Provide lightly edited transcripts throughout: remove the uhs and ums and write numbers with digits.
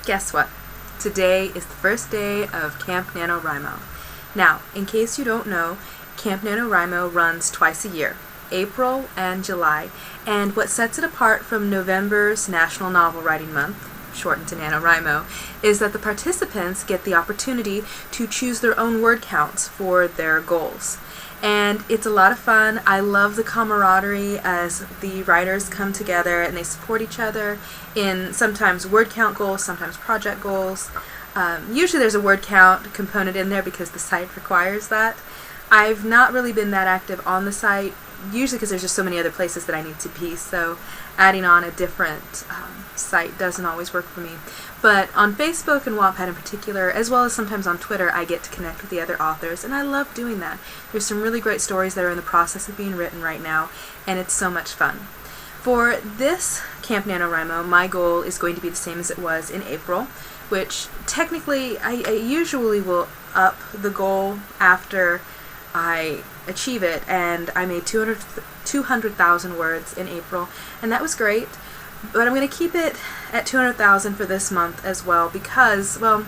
Guess what? Today is the first day of Camp Nanowrimo. Now, in case you don't know, Camp Nanowrimo runs twice a year, April and July, and what sets it apart from November's National Novel Writing Month, shortened to NaNoWriMo, is that the participants get the opportunity to choose their own word counts for their goals. And it's a lot of fun. I love the camaraderie as the writers come together and they support each other in sometimes word count goals, sometimes project goals. Usually there's a word count component in there because the site requires that. I've not really been that active on the site, usually because there's just so many other places that I need to be, so adding on a different site doesn't always work for me. But on Facebook and Wattpad in particular, as well as sometimes on Twitter, I get to connect with the other authors, and I love doing that. There's some really great stories that are in the process of being written right now, and it's so much fun. For this Camp NaNoWriMo, my goal is going to be the same as it was in April, which technically I usually will up the goal after I achieve it, and I made 200,000 words in April, and that was great. But I'm going to keep it at 200,000 for this month as well because, well,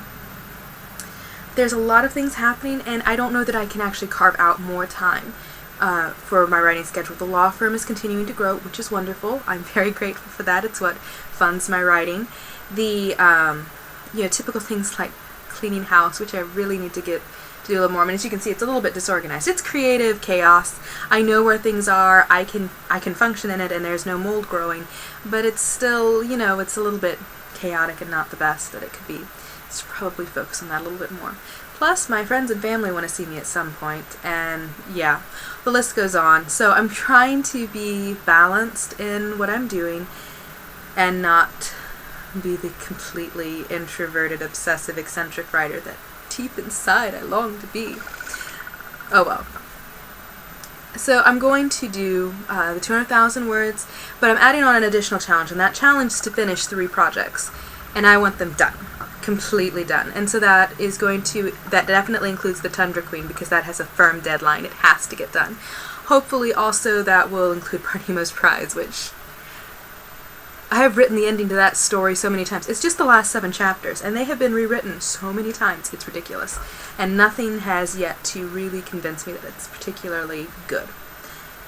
there's a lot of things happening and I don't know that I can actually carve out more time for my writing schedule. The law firm is continuing to grow, which is wonderful. I'm very grateful for that. It's what funds my writing. The typical things like cleaning house, which I really need to get to do a little more. I mean, as you can see, it's a little bit disorganized. It's creative chaos. I know where things are. I can function in it, and there's no mold growing. But it's still, it's a little bit chaotic and not the best that it could be. So probably focus on that a little bit more. Plus, my friends and family want to see me at some point, and yeah, the list goes on. So I'm trying to be balanced in what I'm doing, and not be the completely introverted, obsessive, eccentric writer that deep inside I long to be. Oh well. So I'm going to do the 200,000 words, but I'm adding on an additional challenge, and that challenge is to finish 3 projects, and I want them done, completely done. And so that definitely includes the Tundra Queen because that has a firm deadline. It has to get done. Hopefully also that will include Parnimo's Prize, which I have written the ending to that story so many times. It's just the last 7 chapters, and they have been rewritten so many times. It's ridiculous. And nothing has yet to really convince me that it's particularly good.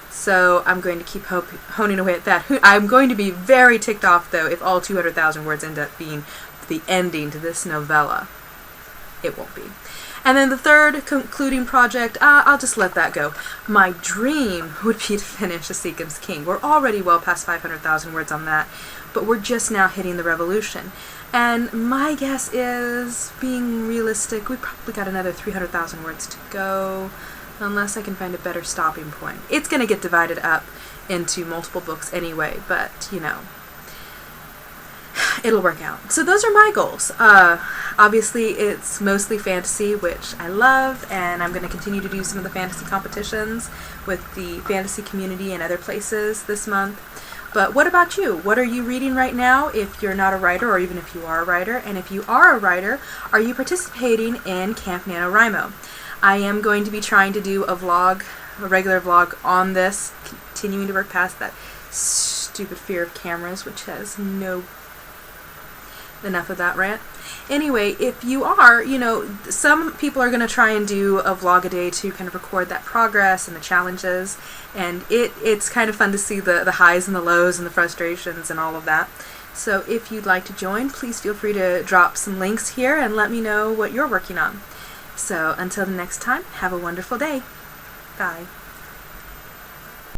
So I'm going to keep honing away at that. I'm going to be very ticked off, though, if all 200,000 words end up being the ending to this novella. It won't be. And then the third concluding project, I'll just let that go. My dream would be to finish A Seekham's King. We're already well past 500,000 words on that, but we're just now hitting the revolution. And my guess is, being realistic, we probably got another 300,000 words to go, unless I can find a better stopping point. It's going to get divided up into multiple books anyway, but, it'll work out. So those are my goals. Obviously, it's mostly fantasy, which I love, and I'm going to continue to do some of the fantasy competitions with the fantasy community and other places this month. But what about you? What are you reading right now if you're not a writer, or even if you are a writer? And if you are a writer, are you participating in Camp NaNoWriMo? I am going to be trying to do a regular vlog on this, continuing to work past that stupid fear of cameras, which has no... Enough of that rant. Anyway, if you are, some people are going to try and do a vlog a day to kind of record that progress and the challenges, and it's kind of fun to see the highs and the lows and the frustrations and all of that. So if you'd like to join, please feel free to drop some links here and let me know what you're working on. So until the next time, have a wonderful day. Bye.